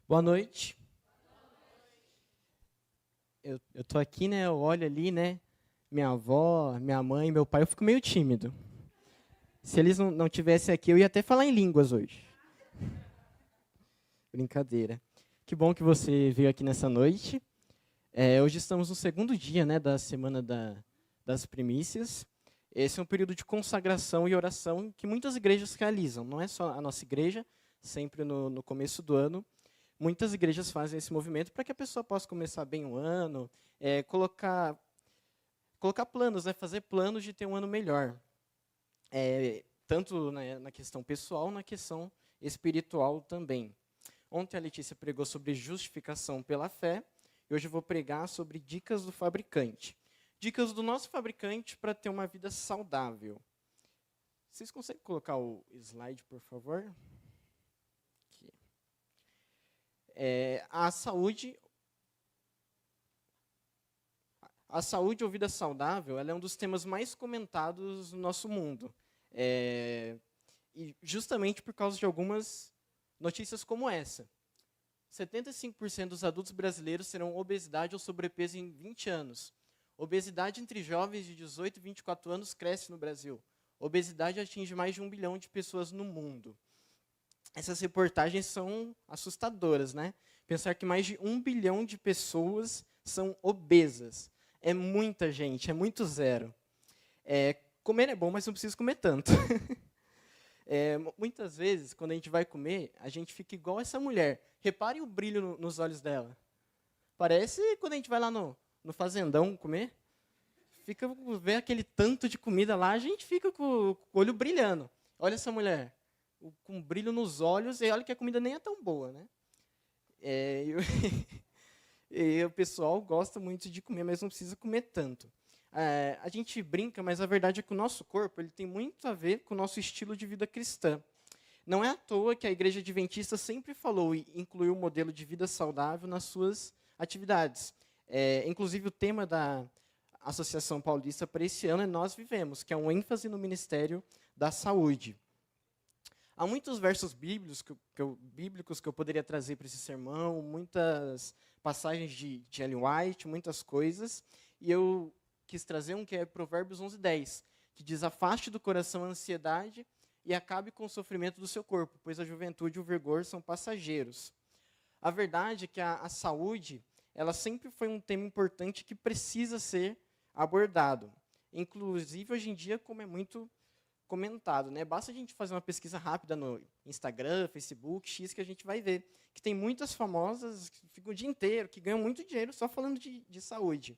Boa noite. Eu tô aqui, né? Eu olho ali, né? Minha avó, minha mãe, meu pai, eu fico meio tímido. Se eles não tivessem aqui, eu ia até falar em línguas hoje. Brincadeira. Que bom que você veio aqui nessa noite. Hoje estamos no segundo dia, né, da semana das primícias. Esse é um período de consagração e oração que muitas igrejas realizam. Não é só a nossa igreja, sempre no começo do ano. Muitas igrejas fazem esse movimento para que a pessoa possa começar bem o ano, colocar planos, né, fazer planos de ter um ano melhor. Tanto na questão pessoal, na questão espiritual também. Ontem a Letícia pregou sobre justificação pela fé, e hoje eu vou pregar sobre dicas do fabricante. Dicas do nosso fabricante para ter uma vida saudável. Vocês conseguem colocar o slide, por favor? Aqui. A saúde ou vida saudável, ela é um dos temas mais comentados no nosso mundo. E justamente por causa de algumas notícias como essa. 75% dos adultos brasileiros terão obesidade ou sobrepeso em 20 anos. Obesidade entre jovens de 18 e 24 anos cresce no Brasil. Obesidade atinge mais de 1 bilhão de pessoas no mundo. Essas reportagens são assustadoras, né? Pensar que mais de 1 bilhão de pessoas são obesas. É muita gente, é muito zero. Comer é bom, mas não precisa comer tanto. Muitas vezes, quando a gente vai comer, a gente fica igual essa mulher. Repare o brilho nos olhos dela. Parece quando a gente vai lá no fazendão comer. Vê aquele tanto de comida lá, a gente fica com o olho brilhando. Olha essa mulher, com brilho nos olhos, e olha que a comida nem é tão boa, né? E o pessoal gosta muito de comer, mas não precisa comer tanto. A gente brinca, mas a verdade é que o nosso corpo ele tem muito a ver com o nosso estilo de vida cristã. Não é à toa que a Igreja Adventista sempre falou e incluiu o modelo de vida saudável nas suas atividades. Inclusive, o tema da Associação Paulista para esse ano é Nós Vivemos, que é um ênfase no Ministério da Saúde. Há muitos versos bíblicos que eu poderia trazer para esse sermão, muitas passagens de Ellen White, muitas coisas, e eu quis trazer um que é Provérbios 11:10, que diz: afaste do coração a ansiedade e acabe com o sofrimento do seu corpo, pois a juventude e o vigor são passageiros. A verdade é que a saúde, ela sempre foi um tema importante que precisa ser abordado. Inclusive, hoje em dia, como é muito comentado, né? Basta a gente fazer uma pesquisa rápida no Instagram, Facebook, X, que a gente vai ver que tem muitas famosas que ficam o dia inteiro, que ganham muito dinheiro só falando de saúde.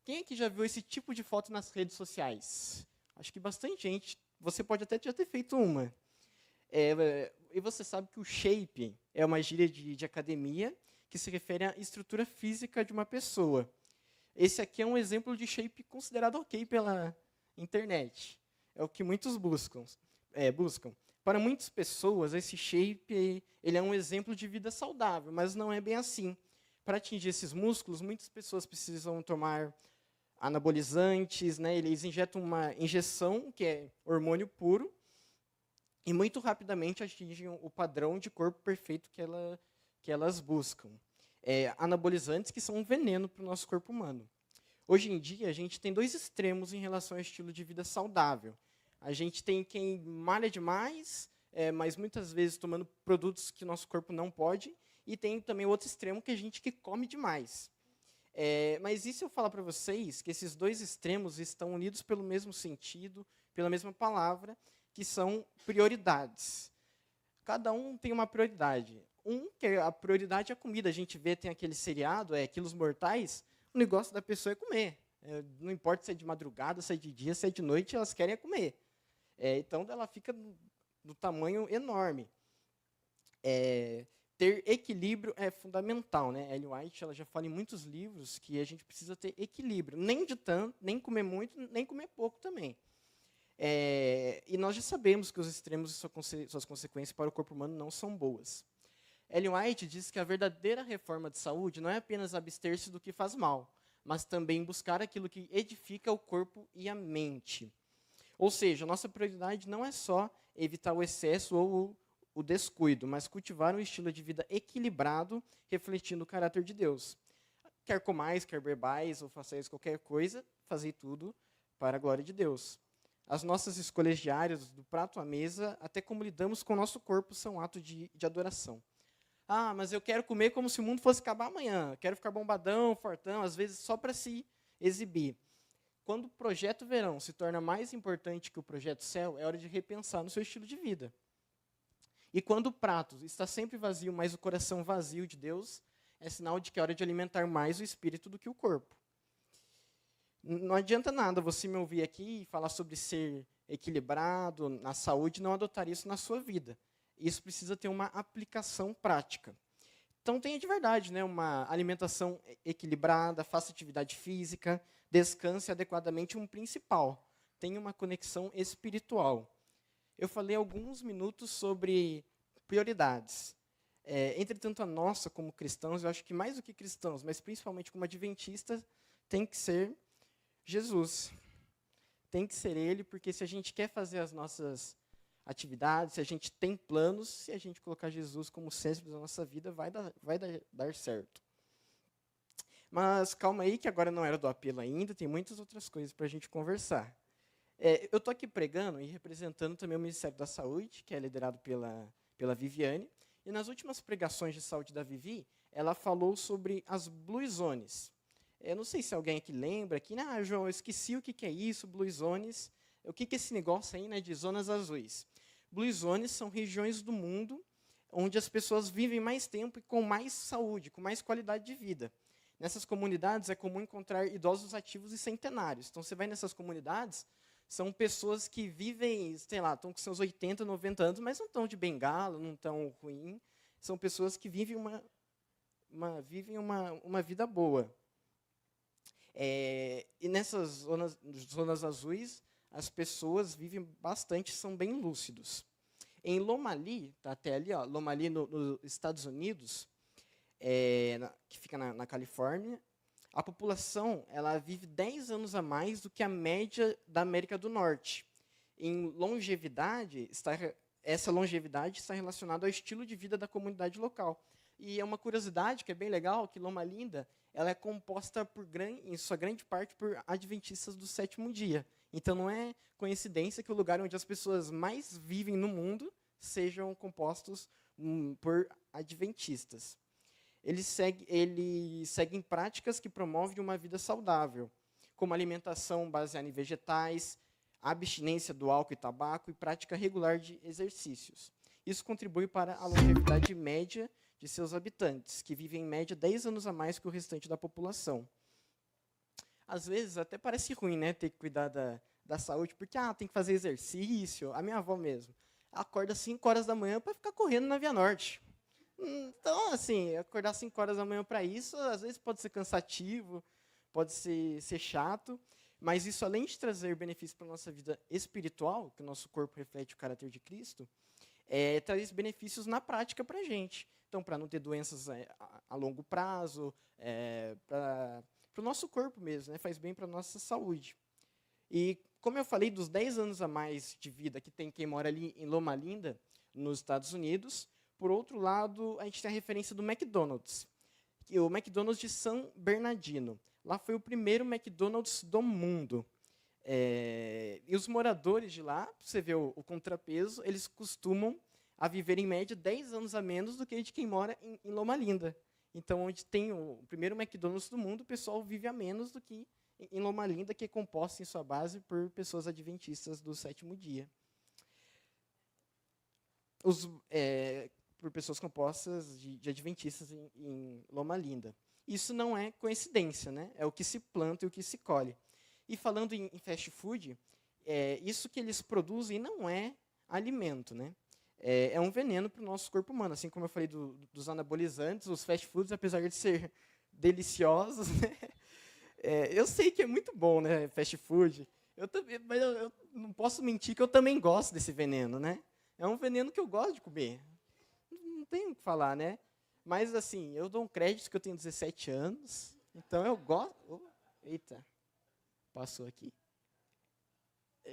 Quem aqui já viu esse tipo de foto nas redes sociais? Acho que bastante gente. Você pode até já ter feito uma. E você sabe que o shape é uma gíria de academia que se refere à estrutura física de uma pessoa. Esse aqui é um exemplo de shape considerado ok pela internet. É o que muitos buscam. Para muitas pessoas, esse shape ele é um exemplo de vida saudável, mas não é bem assim. Para atingir esses músculos, muitas pessoas precisam tomar anabolizantes, né? Eles injetam uma injeção, que é hormônio puro, e muito rapidamente atingem o padrão de corpo perfeito que elas buscam. Anabolizantes que são um veneno para o nosso corpo humano. Hoje em dia, a gente tem dois extremos em relação ao estilo de vida saudável. A gente tem quem malha demais, mas muitas vezes tomando produtos que nosso corpo não pode, e tem também o outro extremo, que é a gente que come demais. Mas e se eu falar para vocês que esses dois extremos estão unidos pelo mesmo sentido, pela mesma palavra, que são prioridades. Cada um tem uma prioridade. Que a prioridade é a comida. A gente vê, tem aquele seriado, Quilos Mortais, o negócio da pessoa é comer. Não importa se é de madrugada, se é de dia, se é de noite, elas querem comer. Então, ela fica do tamanho enorme. Ter equilíbrio é fundamental, né? Ellen White ela já fala em muitos livros que a gente precisa ter equilíbrio. Nem de tanto, nem comer muito, nem comer pouco também. E nós já sabemos que os extremos e suas consequências para o corpo humano não são boas. Ellen White diz que a verdadeira reforma de saúde não é apenas abster-se do que faz mal, mas também buscar aquilo que edifica o corpo e a mente. Ou seja, a nossa prioridade não é só evitar o excesso ou o descuido, mas cultivar um estilo de vida equilibrado, refletindo o caráter de Deus. Quer comais, quer bebais, ou façais qualquer coisa, fazei tudo para a glória de Deus. As nossas escolhas diárias, do prato à mesa, até como lidamos com o nosso corpo, são atos de adoração. Ah, mas eu quero comer como se o mundo fosse acabar amanhã. Quero ficar bombadão, fortão, às vezes só para se exibir. Quando o projeto verão se torna mais importante que o projeto céu, é hora de repensar no seu estilo de vida. E quando o prato está sempre vazio, mas o coração vazio de Deus, é sinal de que é hora de alimentar mais o espírito do que o corpo. Não adianta nada você me ouvir aqui e falar sobre ser equilibrado na saúde e não adotar isso na sua vida. Isso precisa ter uma aplicação prática. Então, tenha de verdade, né, uma alimentação equilibrada, faça atividade física, descanse adequadamente, um principal, tenha uma conexão espiritual. Eu falei alguns minutos sobre prioridades. Entretanto, a nossa, como cristãos, eu acho que mais do que cristãos, mas principalmente como adventistas, tem que ser Jesus. Tem que ser Ele, porque se a gente quer fazer as nossas atividades, se a gente tem planos, se a gente colocar Jesus como centro da nossa vida, vai dar certo. Mas calma aí, que agora não era do apelo ainda, tem muitas outras coisas para a gente conversar. Eu estou aqui pregando e representando também o Ministério da Saúde, que é liderado pela Viviane, e nas últimas pregações de saúde da Vivi, ela falou sobre as Blue Zones. Eu não sei se alguém aqui lembra, João, eu esqueci o que é isso, Blue Zones, o que é esse negócio aí, né, de zonas azuis. Blue Zones são regiões do mundo onde as pessoas vivem mais tempo e com mais saúde, com mais qualidade de vida. Nessas comunidades é comum encontrar idosos ativos e centenários. Então, você vai nessas comunidades, são pessoas que vivem, sei lá, estão com seus 80, 90 anos, mas não estão de bengala, não estão ruim. São pessoas que vivem uma vida boa. E nessas zonas azuis, as pessoas vivem bastante, são bem lúcidos. Em Loma Linda, tá até ali, ó, Loma Linda, nos Estados Unidos, que fica na Califórnia, a população ela vive 10 anos a mais do que a média da América do Norte. Em longevidade, essa longevidade está relacionada ao estilo de vida da comunidade local. E é uma curiosidade que é bem legal, que Loma Linda ela é composta em sua grande parte por adventistas do sétimo dia. Então não é coincidência que o lugar onde as pessoas mais vivem no mundo sejam compostos por adventistas. Eles seguem práticas que promovem uma vida saudável, como alimentação baseada em vegetais, abstinência do álcool e tabaco e prática regular de exercícios. Isso contribui para a longevidade média de seus habitantes, que vivem em média 10 anos a mais que o restante da população. Às vezes até parece ruim, né, ter que cuidar da saúde, porque tem que fazer exercício. A minha avó mesmo acorda às 5 horas da manhã para ficar correndo na Via Norte. Então, assim, acordar às 5 horas da manhã para isso, às vezes pode ser cansativo, pode ser chato, mas isso, além de trazer benefícios para a nossa vida espiritual, que o nosso corpo reflete o caráter de Cristo, traz benefícios na prática para a gente. Então, para não ter doenças a longo prazo, para o nosso corpo mesmo, né? Faz bem para a nossa saúde. E, como eu falei, dos 10 anos a mais de vida que tem quem mora ali em Loma Linda, nos Estados Unidos, por outro lado, a gente tem a referência do McDonald's, que o McDonald's de San Bernardino. Lá foi o primeiro McDonald's do mundo. E os moradores de lá, você vê o contrapeso, eles costumam a viver, em média, 10 anos a menos do que de quem mora em Loma Linda. Então, onde tem o primeiro McDonald's do mundo, o pessoal vive a menos do que em Loma Linda, que é composta em sua base por pessoas adventistas do sétimo dia. Por pessoas compostas de adventistas em Loma Linda. Isso não é coincidência, né? É o que se planta e o que se colhe. E falando em fast food, isso que eles produzem não é alimento, né? É um veneno para o nosso corpo humano. Assim como eu falei dos anabolizantes, os fast foods, apesar de ser deliciosos, né? Eu sei que é muito bom, né? Fast food. Mas eu não posso mentir que eu também gosto desse veneno, né? É um veneno que eu gosto de comer. Não tenho o que falar, né? Mas, assim, eu dou um crédito que eu tenho 17 anos, então eu gosto... Eita, passou aqui.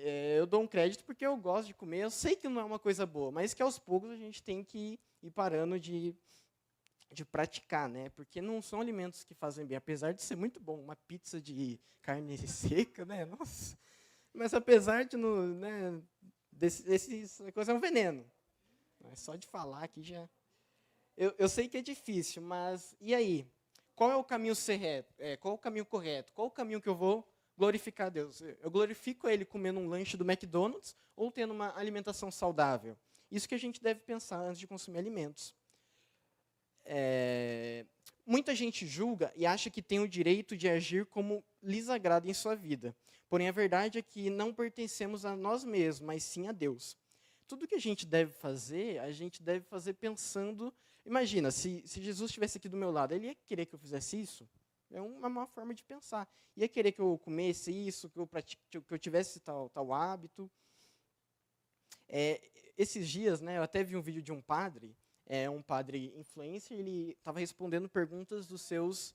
eu dou um crédito porque eu gosto de comer, eu sei que não é uma coisa boa, mas que aos poucos a gente tem que ir parando de praticar, né? Porque não são alimentos que fazem bem, apesar de ser muito bom, uma pizza de carne seca, né? Nossa. Mas apesar de não, né, essa coisa é um veneno. Só de falar aqui já. Eu sei que é difícil, mas e aí? Qual é o caminho qual é o caminho correto? Qual é o caminho que eu vou glorificar a Deus? Eu glorifico Ele comendo um lanche do McDonald's ou tendo uma alimentação saudável? Isso que a gente deve pensar antes de consumir alimentos. Muita gente julga e acha que tem o direito de agir como lhes agrada em sua vida. Porém, a verdade é que não pertencemos a nós mesmos, mas sim a Deus. Tudo que a gente deve fazer pensando. Imagina, se Jesus estivesse aqui do meu lado, ele ia querer que eu fizesse isso? É uma forma de pensar. Ia querer que eu comesse isso, que eu tivesse tal hábito. Esses dias, né, eu até vi um vídeo de um padre influencer, ele estava respondendo perguntas dos seus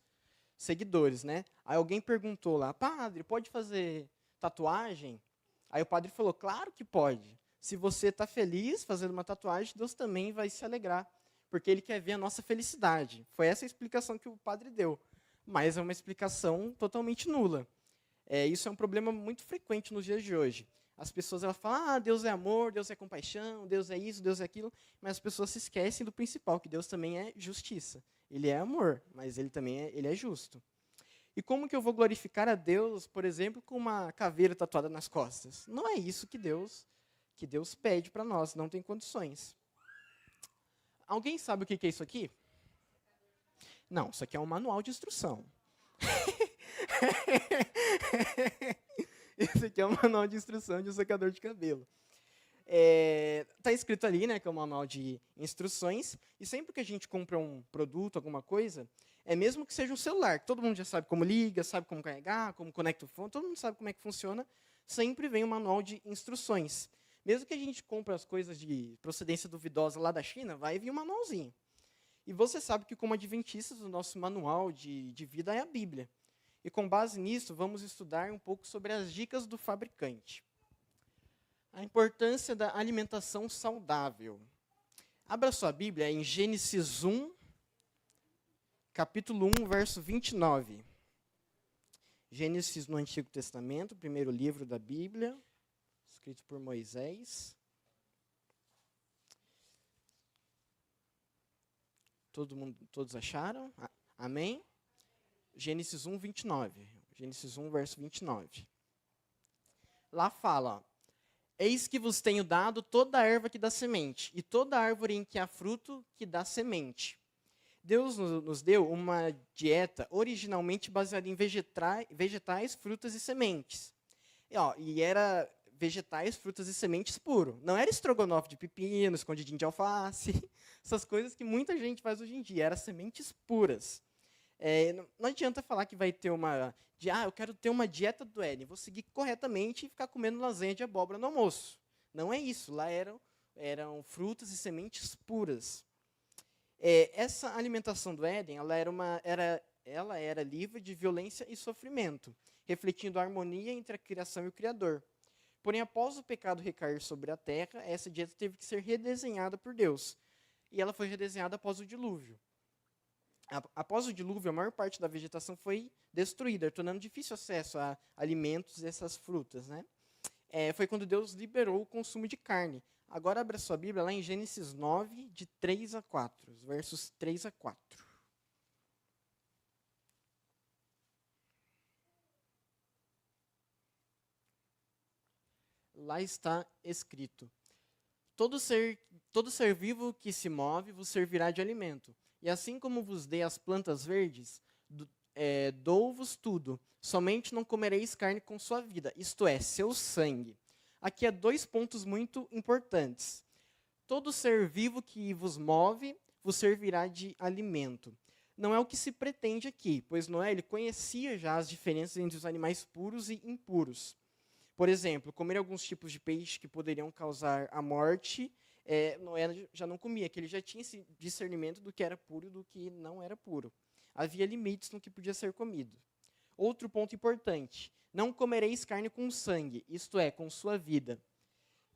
seguidores, né? Aí alguém perguntou lá, padre, pode fazer tatuagem? Aí o padre falou, claro que pode. Se você está feliz fazendo uma tatuagem, Deus também vai se alegrar, porque Ele quer ver a nossa felicidade. Foi essa a explicação que o padre deu, mas é uma explicação totalmente nula. Isso é um problema muito frequente nos dias de hoje. As pessoas elas falam, Deus é amor, Deus é compaixão, Deus é isso, Deus é aquilo, mas as pessoas se esquecem do principal, que Deus também é justiça. Ele é amor, mas Ele também ele é justo. E como que eu vou glorificar a Deus, por exemplo, com uma caveira tatuada nas costas? Não é isso que Deus pede para nós, não tem condições. Alguém sabe o que é isso aqui? Não, isso aqui é um manual de instrução. Esse aqui é um manual de instrução de um secador de cabelo. Está escrito ali, né, que é um manual de instruções, e sempre que a gente compra um produto, alguma coisa, mesmo que seja um celular, que todo mundo já sabe como liga, sabe como carregar, como conecta o fone, todo mundo sabe como é que funciona, sempre vem um manual de instruções. Mesmo que a gente compre as coisas de procedência duvidosa lá da China, vai vir um manualzinho. E você sabe que, como adventistas, o nosso manual de vida é a Bíblia. E com base nisso, vamos estudar um pouco sobre as dicas do fabricante. A importância da alimentação saudável. Abra sua Bíblia em Gênesis 1, capítulo 1, verso 29. Gênesis no Antigo Testamento, primeiro livro da Bíblia, escrito por Moisés. Todos acharam? Amém? Gênesis 1, 29. Gênesis 1, verso 29. Lá fala, eis que vos tenho dado toda a erva que dá semente, e toda árvore em que há fruto que dá semente. Deus nos deu uma dieta originalmente baseada em vegetais, frutas e sementes. E era vegetais, frutas e sementes puro. Não era estrogonofe de pepino, escondidinho de alface, essas coisas que muita gente faz hoje em dia. Era sementes puras. Não adianta falar que vai ter eu quero ter uma dieta do Éden, vou seguir corretamente e ficar comendo lasanha de abóbora no almoço. Não é isso. Lá eram frutas e sementes puras. Essa alimentação do Éden, ela era livre de violência e sofrimento, refletindo a harmonia entre a criação e o Criador. Porém, após o pecado recair sobre a terra, essa dieta teve que ser redesenhada por Deus. E ela foi redesenhada após o dilúvio. Após o dilúvio, a maior parte da vegetação foi destruída, tornando difícil acesso a alimentos e essas frutas, né? Foi quando Deus liberou o consumo de carne. Agora abra sua Bíblia lá em Gênesis 9, de 3 a 4, os versos 3 a 4. Lá está escrito, todo ser vivo que se move vos servirá de alimento. E assim como vos dei as plantas verdes, dou-vos tudo. Somente não comereis carne com sua vida, isto é, seu sangue. Aqui há 2 pontos muito importantes. Todo ser vivo que vos move vos servirá de alimento. Não é o que se pretende aqui, pois Noé ele conhecia já as diferenças entre os animais puros e impuros. Por exemplo, comer alguns tipos de peixe que poderiam causar a morte, Noé já não comia, que ele já tinha esse discernimento do que era puro e do que não era puro. Havia limites no que podia ser comido. Outro ponto importante, não comereis carne com sangue, isto é, com sua vida.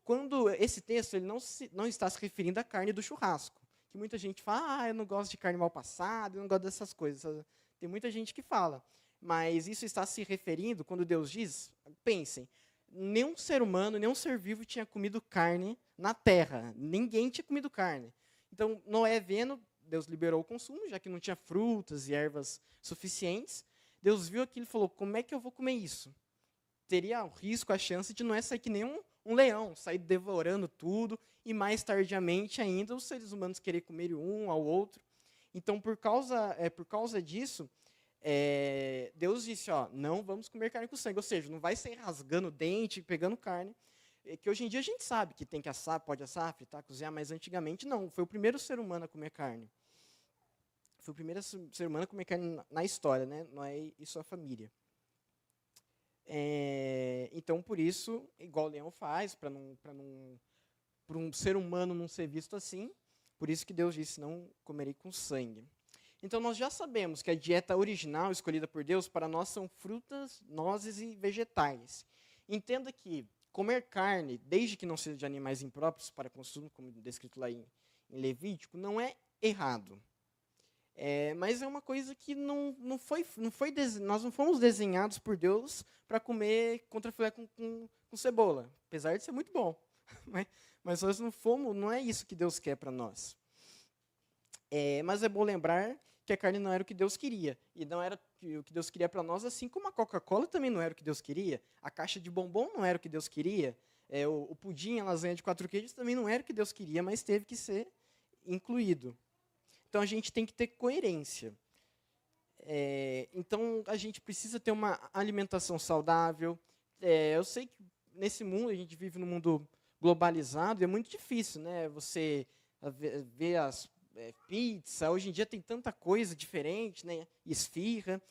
Quando esse texto ele não está se referindo à carne do churrasco, que muita gente fala, eu não gosto de carne mal passada, eu não gosto dessas coisas. Tem muita gente que fala. Mas isso está se referindo, quando Deus diz, pensem, nenhum ser humano, nenhum ser vivo tinha comido carne na terra. Ninguém tinha comido carne. Então, Noé vendo, Deus liberou o consumo, já que não tinha frutas e ervas suficientes. Deus viu aquilo e falou, como é que eu vou comer isso? Teria o risco, a chance de Noé sair que nem um leão, sair devorando tudo, e mais tardiamente ainda os seres humanos querer comer um ao outro. Então, por causa disso, Deus disse, não vamos comer carne com sangue. Ou seja, não vai sair rasgando o dente, pegando carne. Que hoje em dia a gente sabe que tem que assar, pode assar, fritar, cozinhar, mas antigamente não. Foi o primeiro ser humano a comer carne. Foi o primeiro ser humano a comer carne na história, né? Noé e sua família. Então, por isso, igual o leão faz, para um ser humano não ser visto assim, por isso que Deus disse, não comerei com sangue. Então, nós já sabemos que a dieta original escolhida por Deus para nós são frutas, nozes e vegetais. Entenda que comer carne, desde que não seja de animais impróprios para consumo, como descrito lá em Levítico, não é errado. Mas é uma coisa que nós não fomos desenhados por Deus para comer contrafilé com cebola, apesar de ser muito bom. Mas nós não é isso que Deus quer para nós. Mas é bom lembrar que a carne não era o que Deus queria. E não era o que Deus queria para nós, assim como a Coca-Cola também não era o que Deus queria. A caixa de bombom não era o que Deus queria. O pudim, a lasanha de 4 queijos também não era o que Deus queria, mas teve que ser incluído. Então, a gente tem que ter coerência. Então, a gente precisa ter uma alimentação saudável. Eu sei que nesse mundo, a gente vive num mundo globalizado, e é muito difícil, né? Você ver as pizza, hoje em dia tem tanta coisa diferente, né? Esfirra.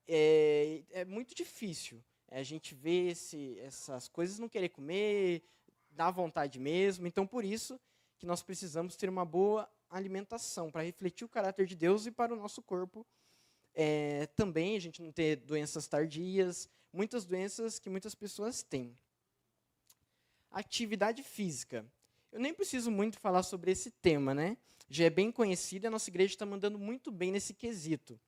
É muito difícil a gente ver essas coisas não querer comer, dá vontade mesmo. Então, por isso que nós precisamos ter uma boa alimentação, para refletir o caráter de Deus e para o nosso corpo também, a gente não ter doenças tardias, muitas doenças que muitas pessoas têm. Atividade física. Eu nem preciso muito falar sobre esse tema, né? Já é bem conhecido e a nossa igreja está mandando muito bem nesse quesito.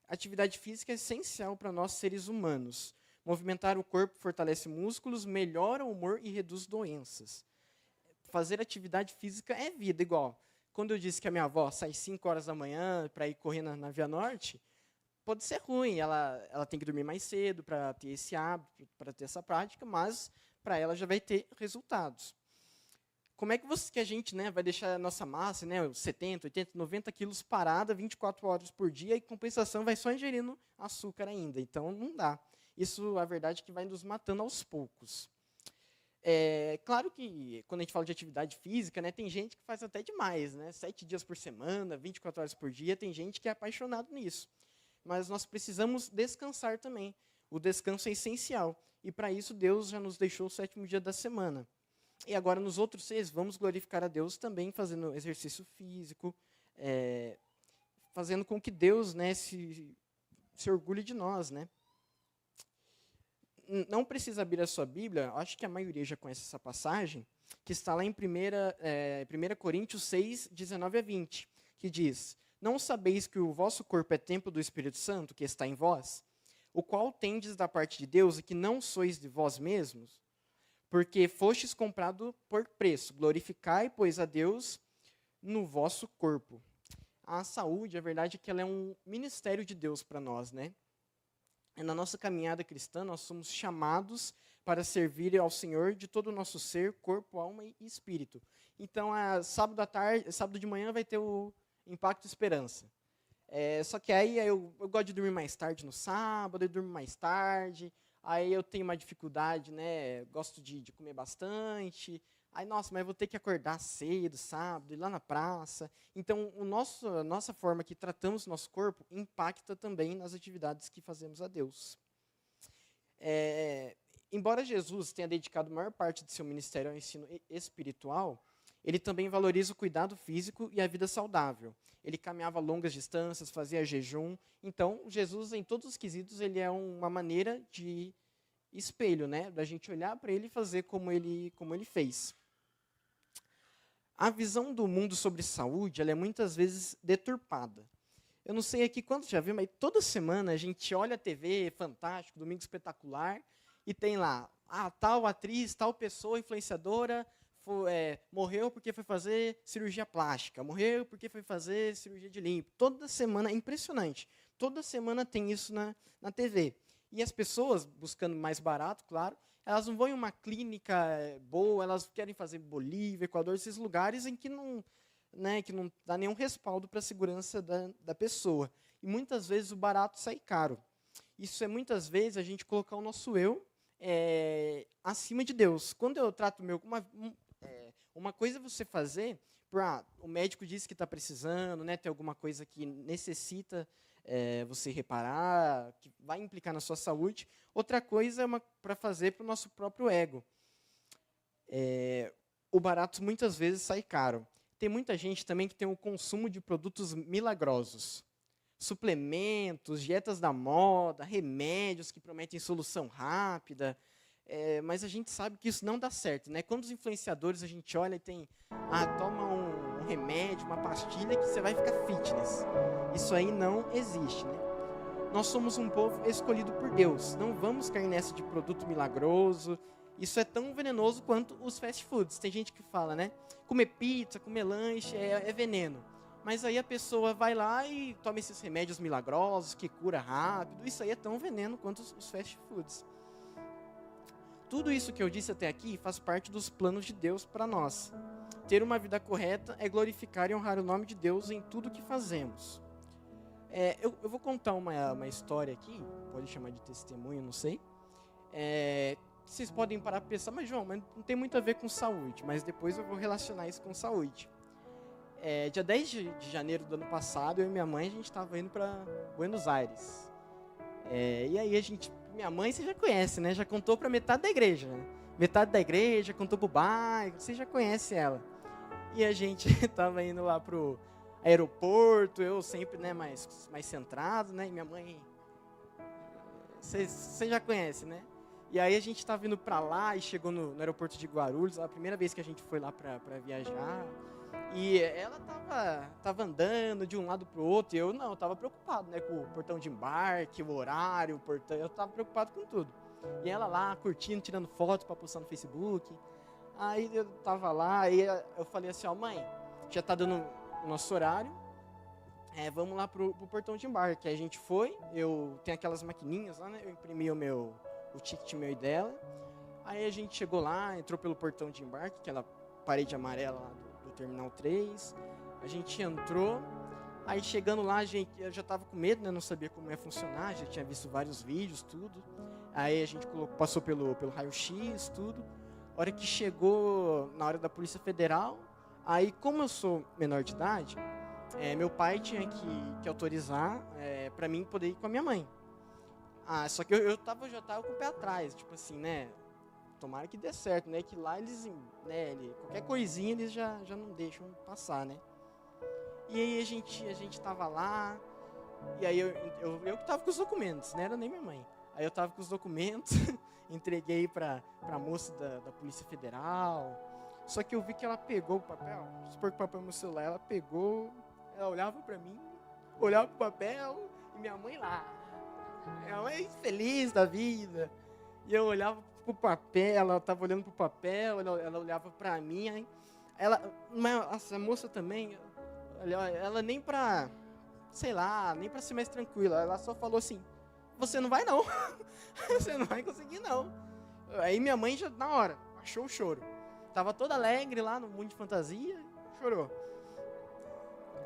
Atividade física é essencial para nós seres humanos. Movimentar o corpo fortalece músculos, melhora o humor e reduz doenças. Fazer atividade física é vida, igual. Quando eu disse que a minha avó sai 5 horas da manhã para ir correr na Via Norte, pode ser ruim, ela tem que dormir mais cedo para ter esse hábito, para ter essa prática, mas para ela já vai ter resultados. Como é que a gente, né, vai deixar a nossa massa, né, 70, 80, 90 quilos parada 24 horas por dia e, em compensação, vai só ingerindo açúcar ainda? Então, não dá. Isso, a verdade, é que vai nos matando aos poucos. Claro que, quando a gente fala de atividade física, né, tem gente que faz até demais, né, 7 dias por semana, 24 horas por dia, tem gente que é apaixonado nisso. Mas nós precisamos descansar também. O descanso é essencial. E, para isso, Deus já nos deixou o 7º dia da semana. E agora, nos outros 6, vamos glorificar a Deus também fazendo exercício físico, fazendo com que Deus, né, se orgulhe de nós, né? Não precisa abrir a sua Bíblia, acho que a maioria já conhece essa passagem, que está lá em 1 Coríntios 6, 19 a 20, que diz, não sabeis que o vosso corpo é templo do Espírito Santo, que está em vós, o qual tendes da parte de Deus e que não sois de vós mesmos? Porque fostes comprado por preço. Glorificai, pois, a Deus no vosso corpo. A saúde, a verdade é que ela é um ministério de Deus para nós, né? Na nossa caminhada cristã, nós somos chamados para servir ao Senhor de todo o nosso ser, corpo, alma e espírito. Então, sábado de manhã vai ter o Impacto Esperança. Só que aí eu gosto de dormir mais tarde no sábado, eu durmo mais tarde, aí eu tenho uma dificuldade, né? Gosto de comer bastante. Aí, nossa, mas eu vou ter que acordar cedo, sábado, ir lá na praça. Então, a nossa forma que tratamos o nosso corpo impacta também nas atividades que fazemos a Deus. Embora Jesus tenha dedicado a maior parte de seu ministério ao ensino espiritual, Ele também valoriza o cuidado físico e a vida saudável. Ele caminhava longas distâncias, fazia jejum. Então, Jesus, em todos os quesitos, ele é uma maneira de espelho, né? Da gente olhar para ele e fazer como ele fez. A visão do mundo sobre saúde, ela é muitas vezes deturpada. Eu não sei aqui quantos já viu, mas toda semana a gente olha a TV, Fantástico, Domingo Espetacular, e tem lá, tal atriz, tal pessoa influenciadora morreu porque foi fazer cirurgia plástica, morreu porque foi fazer cirurgia de limpo. Toda semana, é impressionante. Toda semana tem isso na TV. E as pessoas, buscando mais barato, claro, elas não vão em uma clínica boa, elas querem fazer Bolívia, Equador, esses lugares em que não dá nenhum respaldo para a segurança da pessoa. E muitas vezes o barato sai caro. Isso é muitas vezes a gente colocar o nosso eu acima de Deus. Quando eu trato o meu, uma coisa é você fazer, o médico disse que está precisando, né, tem alguma coisa que necessita você reparar, que vai implicar na sua saúde. Outra coisa é para fazer para o nosso próprio ego. O barato muitas vezes sai caro. Tem muita gente também que tem o consumo de produtos milagrosos. Suplementos, dietas da moda, remédios que prometem solução rápida. Mas a gente sabe que isso não dá certo, né? Quando os influenciadores a gente olha e tem, toma um remédio, uma pastilha que você vai ficar fitness. Isso aí não existe, né? Nós somos um povo escolhido por Deus. Não vamos cair nessa de produto milagroso. Isso é tão venenoso quanto os fast foods. Tem gente que fala, né? Comer pizza, comer lanche é veneno. Mas aí a pessoa vai lá e toma esses remédios milagrosos que cura rápido. Isso aí é tão veneno quanto os fast foods. Tudo isso que eu disse até aqui faz parte dos planos de Deus para nós. Ter uma vida correta é glorificar e honrar o nome de Deus em tudo que fazemos. Eu vou contar uma história aqui, pode chamar de testemunho, não sei. Vocês podem parar para pensar, mas João, mas não tem muito a ver com saúde, mas depois eu vou relacionar isso com saúde. Dia 10 de janeiro do ano passado, eu e minha mãe, a gente estava indo para Buenos Aires. E aí minha mãe você já conhece, né? Já contou para metade da igreja, né? Metade da igreja, contou pro bairro, você já conhece ela. E a gente estava indo lá pro aeroporto, eu sempre, né, mais centrado, né? E minha mãe, você já conhece, né? E aí a gente estava indo para lá e chegou no aeroporto de Guarulhos, a primeira vez que a gente foi lá para viajar. E ela tava andando de um lado para o outro, e eu não, eu estava preocupado, né, com o portão de embarque, o horário, eu estava preocupado com tudo. E ela lá, curtindo, tirando fotos para postar no Facebook. Aí eu estava lá, e eu falei assim, mãe, já está dando o nosso horário, vamos lá pro portão de embarque. Aí a gente foi, eu tenho aquelas maquininhas lá, né, eu imprimi o ticket meu e dela. Aí a gente chegou lá, entrou pelo portão de embarque, aquela parede amarela lá do Terminal 3. A gente entrou, aí chegando lá, eu já estava com medo, né? Não sabia como ia funcionar, já tinha visto vários vídeos, tudo. Aí a gente passou pelo raio-x, tudo. A hora que chegou na hora da Polícia Federal, aí como eu sou menor de idade, meu pai tinha que autorizar para mim poder ir com a minha mãe. Só que eu já estava com o pé atrás, tipo assim, né? Tomara que dê certo, né? Que lá eles, qualquer coisinha eles já não deixam passar, né? E aí a gente tava lá, e aí eu que tava com os documentos, não era nem minha mãe. Aí eu tava com os documentos, entreguei pra moça da Polícia Federal. Só que eu vi que ela pegou o papel, supor que o papel no meu celular, ela olhava pra mim, olhava pro papel, e minha mãe lá. Minha mãe feliz da vida. E eu olhava pro papel, ela estava olhando pro papel, ela olhava para mim, aí essa moça também, ela nem para, sei lá, nem para ser mais tranquila, ela só falou assim, você não vai não, você não vai conseguir não. Aí minha mãe já na hora, achou o choro, tava toda alegre lá no mundo de fantasia, chorou.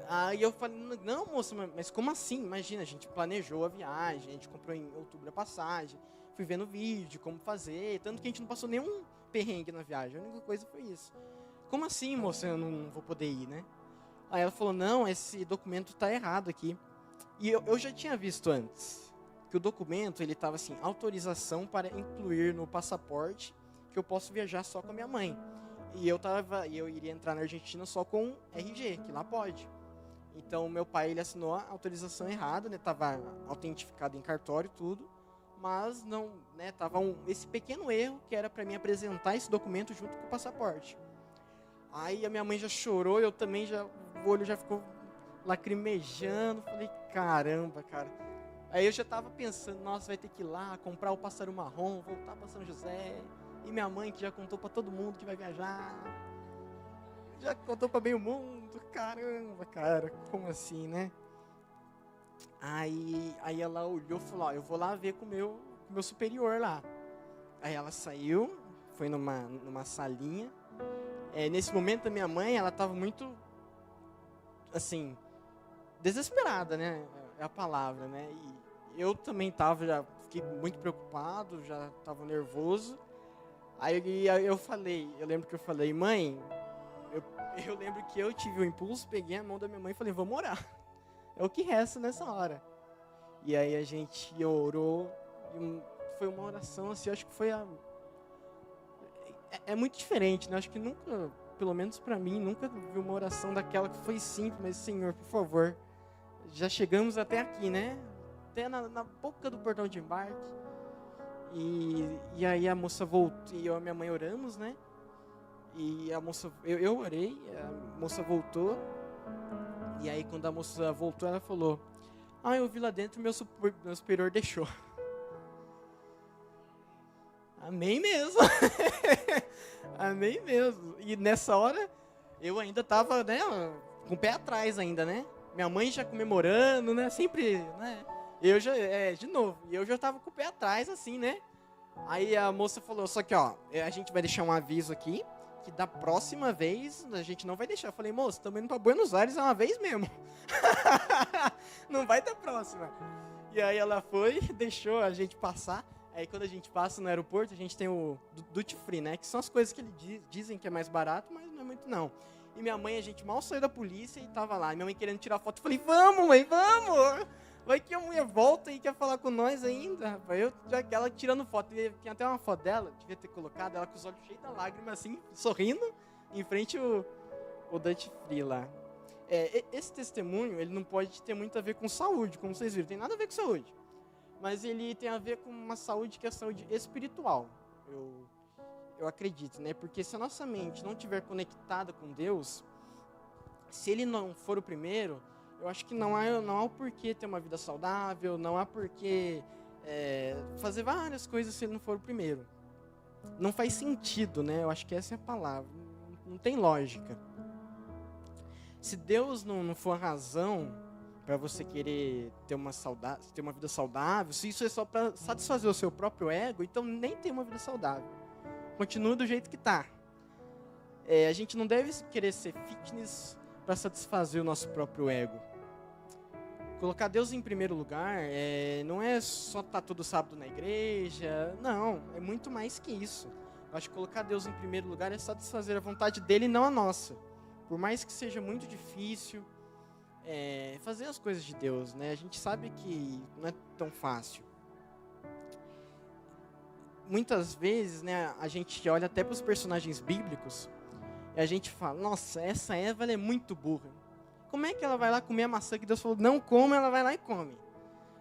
Aí eu falei, não moça, mas como assim? Imagina, a gente planejou a viagem, a gente comprou em outubro a passagem, fui vendo vídeo de como fazer, tanto que a gente não passou nenhum perrengue na viagem, a única coisa foi isso. Como assim, moça, eu não vou poder ir, né? Aí ela falou, não, esse documento tá errado aqui. E eu já tinha visto antes, que o documento, ele tava assim, autorização para incluir no passaporte que eu posso viajar só com a minha mãe. E eu iria entrar na Argentina só com RG, que lá pode. Então, meu pai, ele assinou a autorização errada, né? Tava autentificado em cartório tudo, mas não, né? Tava esse pequeno erro que era para mim apresentar esse documento junto com o passaporte. Aí a minha mãe já chorou, eu também o olho já ficou lacrimejando. Falei, caramba, cara. Aí eu já tava pensando, nossa, vai ter que ir lá, comprar o pássaro marrom, voltar para São José. E minha mãe que já contou para todo mundo que vai viajar. Já contou para meio mundo. Caramba, cara, como assim, né? Aí ela olhou e falou, ó, eu vou lá ver com o meu superior lá. Aí ela saiu, foi numa salinha. Nesse momento a minha mãe, ela estava muito, assim, desesperada, né? É a palavra, né? E eu também já fiquei muito preocupado, já estava nervoso. Aí eu lembro que eu falei, mãe, eu lembro que eu tive o impulso, peguei a mão da minha mãe e falei, vamos orar. É o que resta nessa hora. E aí a gente orou, e foi uma oração, assim, acho que foi é muito diferente, né? Acho que nunca, pelo menos pra mim, nunca vi uma oração daquela que foi simples, mas Senhor, por favor, já chegamos até aqui, né? Até na boca do portão de embarque. E aí a moça voltou, e eu e a minha mãe oramos, né? E a moça, eu orei, a moça voltou. E aí quando a moça voltou, ela falou, eu vi lá dentro, meu superior deixou. Amém mesmo. Amém mesmo. E nessa hora, eu ainda tava, né, com o pé atrás ainda, né? Minha mãe já comemorando, né? Sempre, né? Eu já, de novo, e eu já tava com o pé atrás, assim, né? Aí a moça falou, só que, ó, a gente vai deixar um aviso aqui, que da próxima vez a gente não vai deixar. Eu falei, moça, estamos indo para Buenos Aires uma vez mesmo. Não vai ter próxima. E aí ela foi, deixou a gente passar. Aí quando a gente passa no aeroporto, a gente tem o duty free, né? Que são as coisas que eles dizem que é mais barato, mas não é muito não. E minha mãe, a gente mal saiu da polícia e tava lá. Minha mãe querendo tirar foto. Eu falei, vamos, mãe, vamos! Vai que a mulher volta e quer falar com nós ainda, rapaz. Ela tirando foto. Tem até uma foto dela, devia ter colocado, ela com os olhos cheios de lágrimas, assim, sorrindo, em frente o duty free lá. Esse testemunho, ele não pode ter muito a ver com saúde, como vocês viram. Tem nada a ver com saúde. Mas ele tem a ver com uma saúde que é a saúde espiritual. Eu acredito, né? Porque se a nossa mente não estiver conectada com Deus, se ele não for o primeiro, eu acho que não há o porquê ter uma vida saudável, não há porquê fazer várias coisas se ele não for o primeiro. Não faz sentido, né? Eu acho que essa é a palavra. Não tem lógica. Se Deus não for a razão para você querer ter uma vida saudável, se isso é só para satisfazer o seu próprio ego, então nem tem uma vida saudável. Continua do jeito que está. A gente não deve querer ser fitness para satisfazer o nosso próprio ego. Colocar Deus em primeiro lugar não é só estar todo sábado na igreja, não, é muito mais que isso. Eu acho que colocar Deus em primeiro lugar é satisfazer a vontade dele e não a nossa. Por mais que seja muito difícil fazer as coisas de Deus, né? A gente sabe que não é tão fácil. Muitas vezes, né, a gente olha até para os personagens bíblicos e a gente fala, nossa, essa Eva ela é muito burra. Como é que ela vai lá comer a maçã que Deus falou, não come, ela vai lá e come?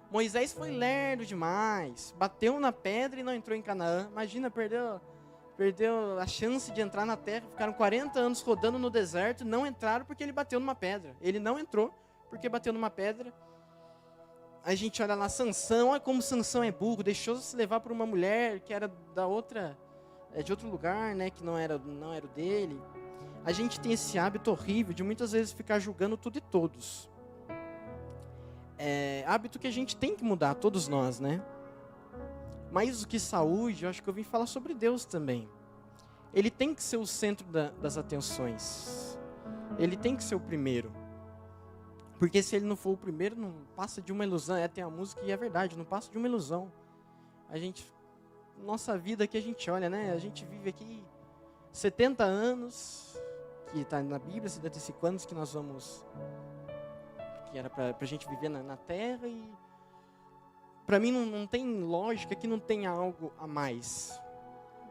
Moisés foi lerdo demais, bateu na pedra e não entrou em Canaã. Imagina, perdeu a chance de entrar na terra, ficaram 40 anos rodando no deserto, não entraram porque ele bateu numa pedra. Ele não entrou porque bateu numa pedra. A gente olha lá, Sansão, olha como Sansão é burro, deixou se levar por uma mulher que era de outro lugar, né, que não era o dele. A gente tem esse hábito horrível de muitas vezes ficar julgando tudo e todos. Hábito que a gente tem que mudar, todos nós, né? Mais do que saúde, eu acho que eu vim falar sobre Deus também. Ele tem que ser o centro das atenções. Ele tem que ser o primeiro. Porque se ele não for o primeiro, não passa de uma ilusão. Tem a música e é verdade, não passa de uma ilusão. Nossa vida aqui a gente olha, né? A gente vive aqui 70 anos, que está na Bíblia, 75 anos que nós vamos... Que era para a gente viver na Terra e... Para mim não tem lógica que não tenha algo a mais.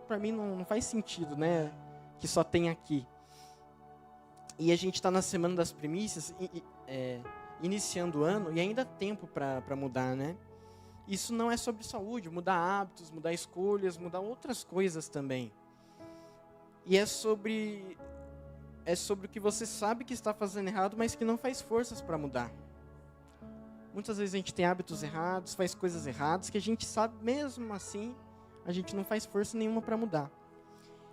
Para mim não faz sentido, né? que só tem aqui. E a gente está na Semana das Primícias, iniciando o ano, e ainda há tempo para mudar, né? Isso não é sobre saúde, mudar hábitos, mudar escolhas, mudar outras coisas também. E é sobre o que você sabe que está fazendo errado, mas que não faz forças para mudar. Muitas vezes a gente tem hábitos errados, faz coisas erradas, que a gente sabe, mesmo assim, a gente não faz força nenhuma para mudar.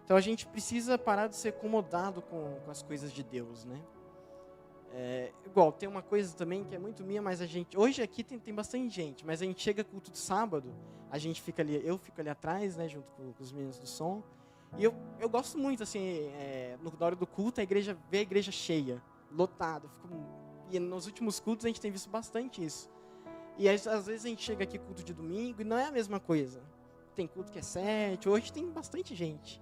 Então a gente precisa parar de ser acomodado com as coisas de Deus, né? Igual, tem uma coisa também que é muito minha, mas a gente... Hoje aqui tem bastante gente, mas a gente chega culto de sábado, a gente fica ali, eu fico ali atrás, né, junto com os meninos do som, e eu gosto muito, assim, na hora do culto, ver a igreja cheia, lotada. E nos últimos cultos a gente tem visto bastante isso. E às vezes a gente chega aqui culto de domingo e não é a mesma coisa. Tem culto que é 7, hoje tem bastante gente.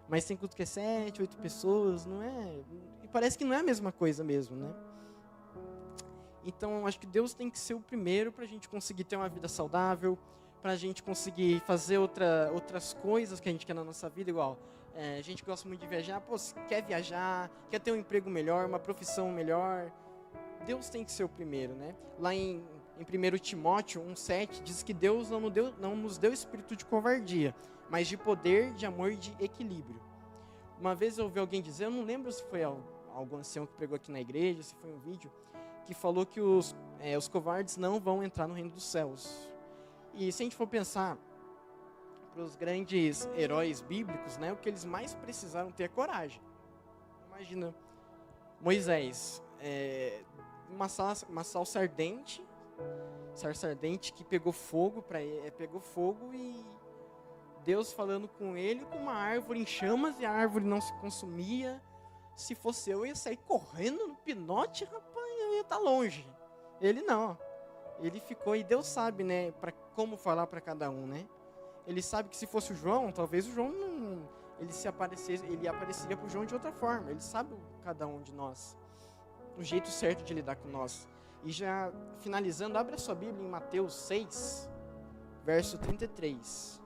Mas tem culto que é 7, 8 pessoas, não é... E parece que não é a mesma coisa mesmo, né? Então, acho que Deus tem que ser o primeiro para a gente conseguir ter uma vida saudável, para a gente conseguir fazer outras coisas que a gente quer na nossa vida, igual... a gente gosta muito de viajar, quer viajar, quer ter um emprego melhor, uma profissão melhor. Deus tem que ser o primeiro, né? Lá em 1 Timóteo 1,7 diz que Deus não nos deu espírito de covardia, mas de poder, de amor e de equilíbrio. Uma vez eu ouvi alguém dizer, eu não lembro se foi algum ancião que pregou aqui na igreja, se foi um vídeo, que falou que os covardes não vão entrar no reino dos céus. E se a gente for pensar para os grandes heróis bíblicos, né, o que eles mais precisaram ter é coragem. Imagina, Moisés, uma sarça ardente que pegou fogo e Deus falando com ele, com uma árvore em chamas, e a árvore não se consumia. Se fosse eu ia sair correndo no pinote, rapaz, eu ia estar longe. Ele não. Ele ficou, e Deus sabe, né, como falar para cada um, né? Ele sabe que se fosse o João, talvez o João não... Ele apareceria para o João de outra forma. Ele sabe cada um de nós, o jeito certo de lidar com nós. E já finalizando, abre a sua Bíblia em Mateus 6, verso 33.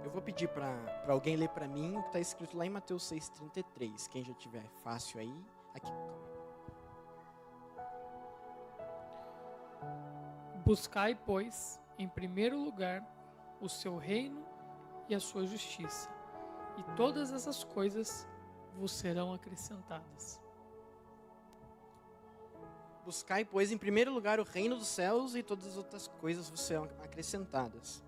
Eu vou pedir para alguém ler para mim o que está escrito lá em Mateus 6,33. Quem já tiver fácil aí. Aqui. Buscai, pois, em primeiro lugar, o seu reino e a sua justiça, e todas essas coisas vos serão acrescentadas. Buscai, pois, em primeiro lugar o reino dos céus, e todas as outras coisas vos serão acrescentadas.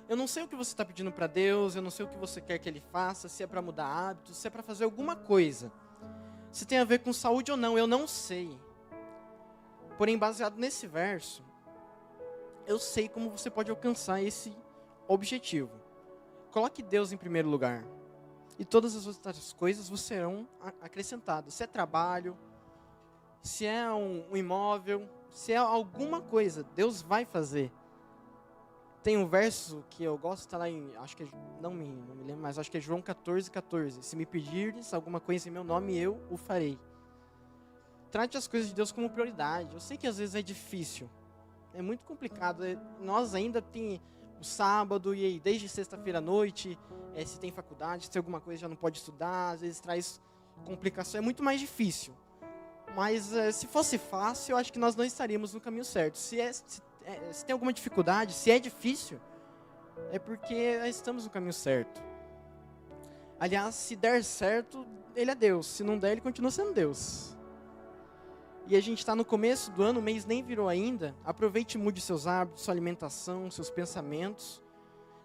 Eu não sei o que você está pedindo para Deus, eu não sei o que você quer que Ele faça, se é para mudar hábitos, se é para fazer alguma coisa. Se tem a ver com saúde ou não, eu não sei. Porém, baseado nesse verso, eu sei como você pode alcançar esse objetivo. Coloque Deus em primeiro lugar. E todas as outras coisas vos serão acrescentadas. Se é trabalho, se é um imóvel, se é alguma coisa, Deus vai fazer. Tem um verso que eu gosto, está lá em, acho que não me lembro, mas acho que é João 14:14. Se me pedires alguma coisa em meu nome, eu o farei. Trate as coisas de Deus como prioridade. Eu sei que às vezes é difícil, é muito complicado. Nós ainda tem o sábado, e aí, desde sexta-feira à noite, se tem faculdade, se tem alguma coisa já não pode estudar, às vezes traz complicação, é muito mais difícil. Mas se fosse fácil, eu acho que nós não estaríamos no caminho certo. Se tem alguma dificuldade, se é difícil, é porque estamos no caminho certo. Aliás, se der certo, Ele é Deus. Se não der, Ele continua sendo Deus. E a gente está no começo do ano, o mês nem virou ainda. Aproveite e mude seus hábitos, sua alimentação, seus pensamentos.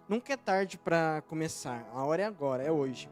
Nunca é tarde para começar. A hora é agora, é hoje.